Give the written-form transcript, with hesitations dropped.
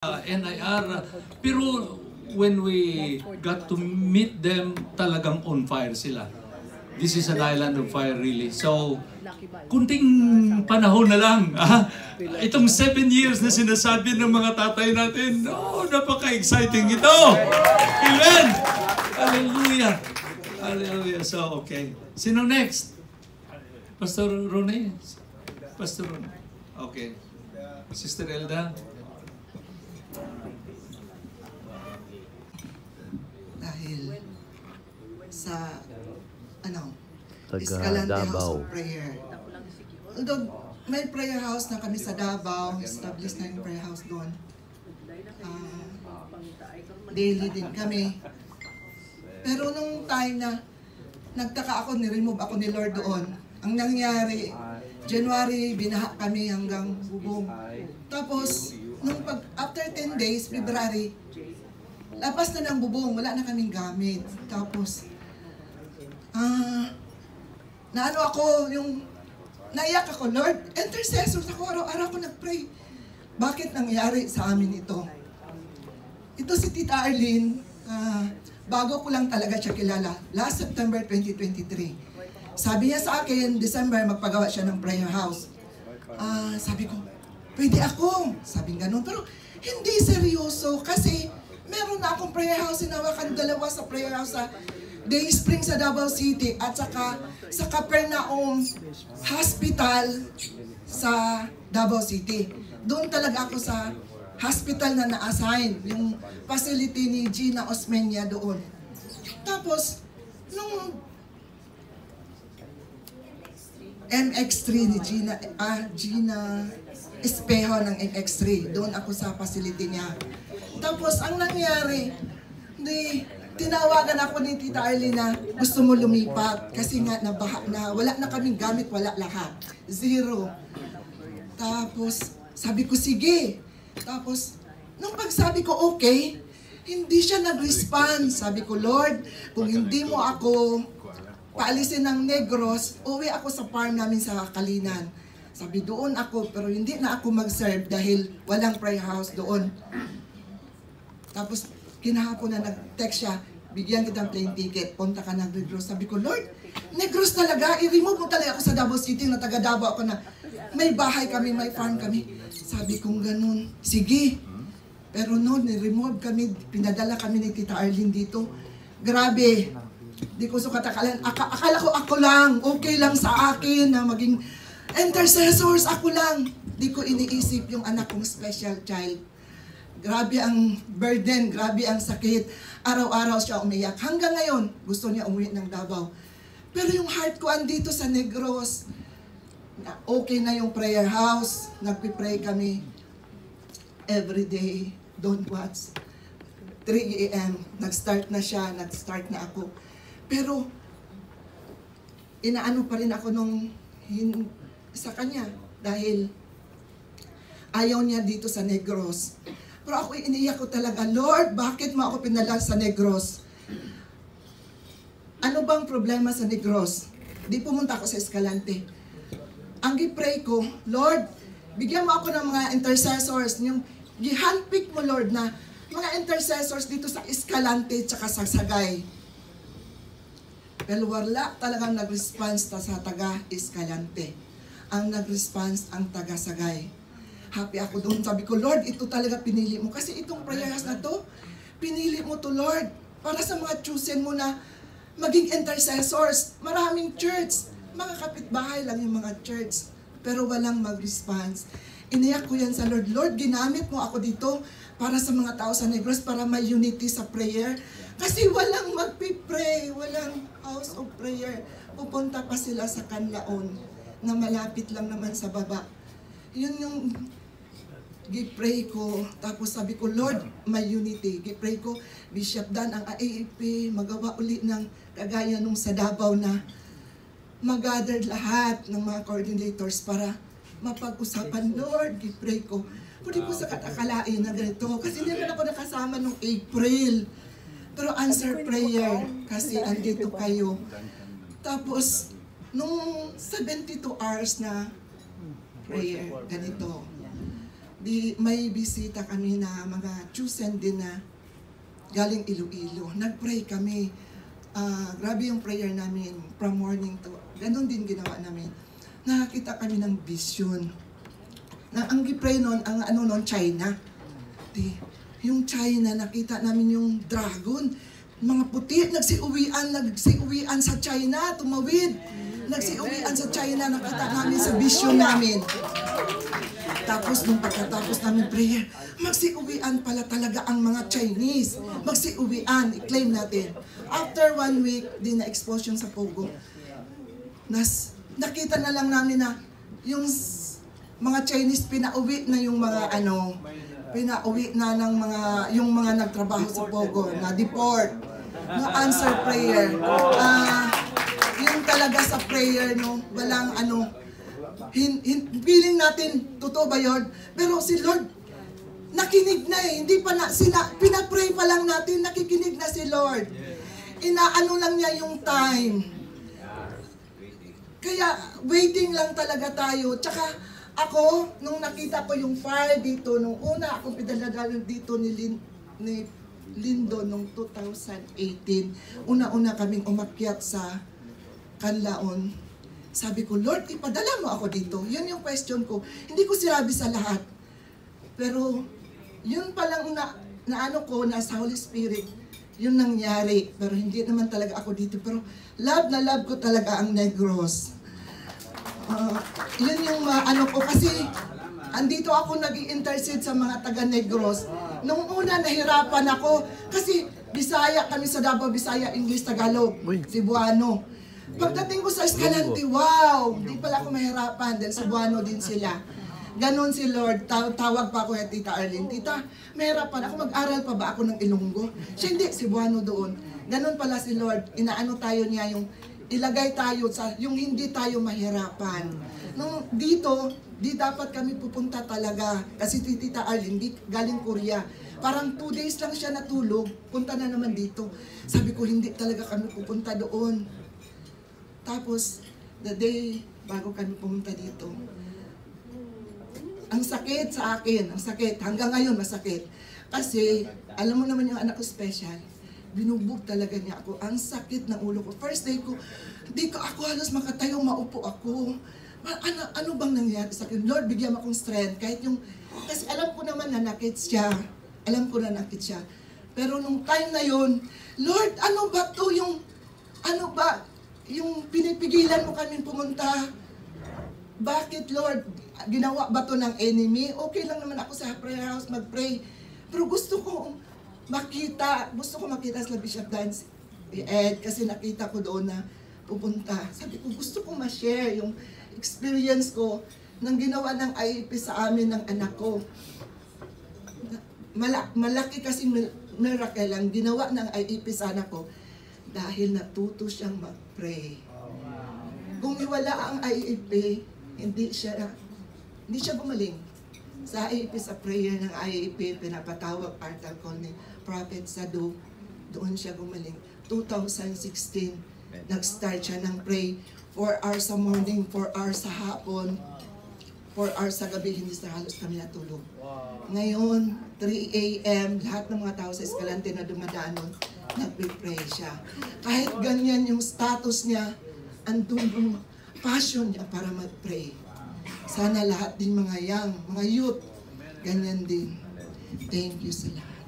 NIR, pero when we got to meet them, talagang on fire sila. This is an island of fire really. So, kunting panahon na lang. Itong 7 years na sinasabi ng mga tatay natin, napaka-exciting ito! Amen! Hallelujah! Hallelujah! So, okay. Sino next? Pastor Rone? Pastor Rone. Okay. Sister Elda? Dahil sa Escalante House of Prayer. Although may prayer house na kami sa Davao, established na yung prayer house doon. Daily din kami. Pero nung time na nagtaka ako, ni-remove ako ni Lord doon. Ang nangyari, January, binaha kami hanggang bubong. Tapos, after 10 days, February, lapas na ng bubong, wala na kaming gamit. Tapos, naiyak ako, Lord, intercessors ako, araw-araw ako nag-pray. Bakit nangyari sa amin ito? Ito si Tita Arlene, bago ko lang talaga siya kilala, last September 2023. Sabi niya sa akin, December, magpagawa siya ng prayer house. Sabi ko, pwede ako. Sabi ganun, pero hindi seryoso kasi meron na akong prayer house, sinawakan dalawa sa prayer house sa Day Spring sa Davao City at saka sa Capernaum Hospital sa Davao City. Doon talaga ako sa hospital na na-assign, yung facility ni Gina Osmeña doon. Tapos, nung MX3 ni Gina Espejo ng MX3, doon ako sa facility niya. Tapos, ang nangyari, tinawagan ako ni Tita Arlene na gusto mo lumipat kasi nga nabaha na, wala na kaming gamit, wala lahat. Zero. Tapos, sabi ko, sige. Tapos, nung pagsabi ko, okay, hindi siya nag-respond. Sabi ko, Lord, kung hindi mo ako paalisin ng Negros, uwi ako sa farm namin sa Kalinan. Sabi, doon ako, pero hindi na ako mag-serve dahil walang prayer house doon. Tapos, kinahapon na nag-text siya, bigyan kitang plane ticket, punta ka ng Negros. Sabi ko, Lord, Negros talaga, i-remove mo talaga ako sa Davao City, na taga Davao ako na may bahay kami, may farm kami. Sabi kong ganun, sige. Pero no, ni-remove kami, pinadala kami ni Tita Arlene dito. Grabe, di ko sukat akalan. Akala ko ako lang, okay lang sa akin na maging intercessors, ako lang. Di ko iniisip yung anak kong special child. Grabe ang burden, grabe ang sakit. Araw-araw siya umiyak. Hanggang ngayon, gusto niya umuwi ng Davao. Pero yung heart ko andito sa Negros. Okay na yung prayer house. Nagpipray kami every day. Don't watch. 3 a.m. Nag-start na siya, nag-start na ako. Pero, inaano pa rin ako sa kanya. Dahil ayaw niya dito sa Negros. Pero ako iniiyak ko talaga, Lord, bakit mo ako pinala sa Negros? Ano bang problema sa Negros? Di pumunta ako sa Escalante. Ang gipray ko, Lord, bigyan mo ako ng mga intercessors, yung gihandpick mo, Lord, na mga intercessors dito sa Escalante tsaka sa Sagay. Pero wala talagang nag-response sa taga-Escalante. Ang nag-response ang taga-Sagay. Happy ako doon. Sabi ko, Lord, ito talaga pinili mo. Kasi itong prayer house na to, pinili mo to, Lord. Para sa mga chosen mo na maging intercessors. Maraming church. Mga kapitbahay lang yung mga church. Pero walang mag-response. Iniyak ko yan sa Lord. Lord, ginamit mo ako dito para sa mga tao sa Negros, para may unity sa prayer. Kasi walang magpipray. Walang house of prayer. Pupunta pa sila sa Canlaon na malapit lang naman sa baba. Yun yung gipray ko. Tapos sabi ko, Lord, may unity. Gipray ko, Bishop Dan, ang AAP, magawa uli ng kagaya nung sa Davao na mag-gather lahat ng mga coordinators para mapag-usapan. Lord, gipray ko. Pwede ko sa katakalain na ganito. Kasi hindi naman ako nakasama nung April. Pero answer prayer kasi andito kayo. Tapos, nung 72 hours na prayer, ganito. may bisita kami na mga chosen din na galing Iloilo. Nag-pray kami. Grabe yung prayer namin from morning to, ganun din ginawa namin. Nakakita kami ng vision. Na ang gipray noon, ang ano noon, China. Yung China, nakita namin yung dragon. Mga puti, nagsiuwian sa China, tumawid. Nagsiuwian sa China, nakita namin sa vision namin. Tapos nung pagkatapos namin prayer, magsiuwian pala talaga ang mga Chinese. Magsiuwian, i-claim natin. After 1 week, din na-expose yung sa Pogo. Nakita na lang namin na yung mga Chinese pinauwi na yung mga pinauwi na ng yung mga nagtrabaho sa Pogo, na deport, no answer prayer. Yung talaga sa prayer, no, walang feeling natin, totoo ba yun? Pero si Lord, nakinig na eh. Hindi pa pinapray pa lang natin, nakikinig na si Lord. Inaano lang niya yung time. Kaya, waiting lang talaga tayo. Tsaka, ako, nung nakita ko yung fire dito, nung una akong pinadala dito ni Lindo nung 2018, una-una kaming umakyat sa Canlaon. Sabi ko, Lord, ipadala mo ako dito. Yun yung question ko. Hindi ko sinabi sa lahat. Pero, yun palang naano ko, nasa Holy Spirit, yun nangyari. Pero hindi naman talaga ako dito. Pero, love na love ko talaga ang Negros. Yun yung ko. Kasi, andito ako nag-i-intercede sa mga taga-Negros. Nung una, nahirapan ako. Kasi, Bisaya kami sa Davao, Bisaya, English, Tagalog, Cebuano. Pagdating ko sa Escalante, wow! Hindi pala ako mahirapan dahil Cebuano din sila. Ganon si Lord, tawag pa ako kay Tita Arlene. Tita, mahirapan ako, mag-aral pa ba ako ng Ilonggo? Siya hindi, Cebuano doon. Ganon pala si Lord, inaano tayo niya yung ilagay tayo sa yung hindi tayo mahirapan. Nung dito, di dapat kami pupunta talaga. Kasi Tita Arlene, galing Korea. Parang 2 days lang siya natulog, punta na naman dito. Sabi ko, hindi talaga kami pupunta doon. Tapos, the day bago kami pumunta dito, ang sakit sa akin, ang sakit, hanggang ngayon masakit. Kasi, alam mo naman yung anak ko special, binubog talaga niya ako. Ang sakit ng ulo ko. First day ko, hindi ko ako halos makatayo, maupo ako. Ano bang nangyari sa akin? Lord, bigyan mo akong strength. Kahit yung, kasi alam ko naman na nakit siya. Alam ko na nakit siya. Pero nung time na yun, Lord, ano ba to yung, yung pinipigilan mo kami pumunta? Bakit, Lord? Ginawa ba to ng enemy? Okay lang naman ako sa prayer house mag-pray. Pero gusto ko makita sila Bishop Dance Ed kasi nakita ko doon na pupunta. Sabi ko, gusto ko ma-share yung experience ko ng ginawa ng IEP sa amin ng anak ko. Malaki kasi miracle lang ginawa ng IEP sa anak ko. Dahil natuto siyang mag-pray. Kung iwala ang IEP, hindi siya gumaling. Sa IEP, sa prayer ng IEP, pinapatawag altar call ni Prophet Sadu, doon siya gumaling. 2016, nag-start siya ng pray. 4 hours sa morning, 4 hours sa hapon, 4 hours sa gabi, hindi sa halos kami natulog. Ngayon, 3 a.m., lahat ng mga tao sa Escalante na dumadaan nun, nag-pray siya. Kahit ganyan yung status niya, andun yung passion niya para mag-pray. Sana lahat din mga young, mga youth, ganyan din. Thank you sa lahat.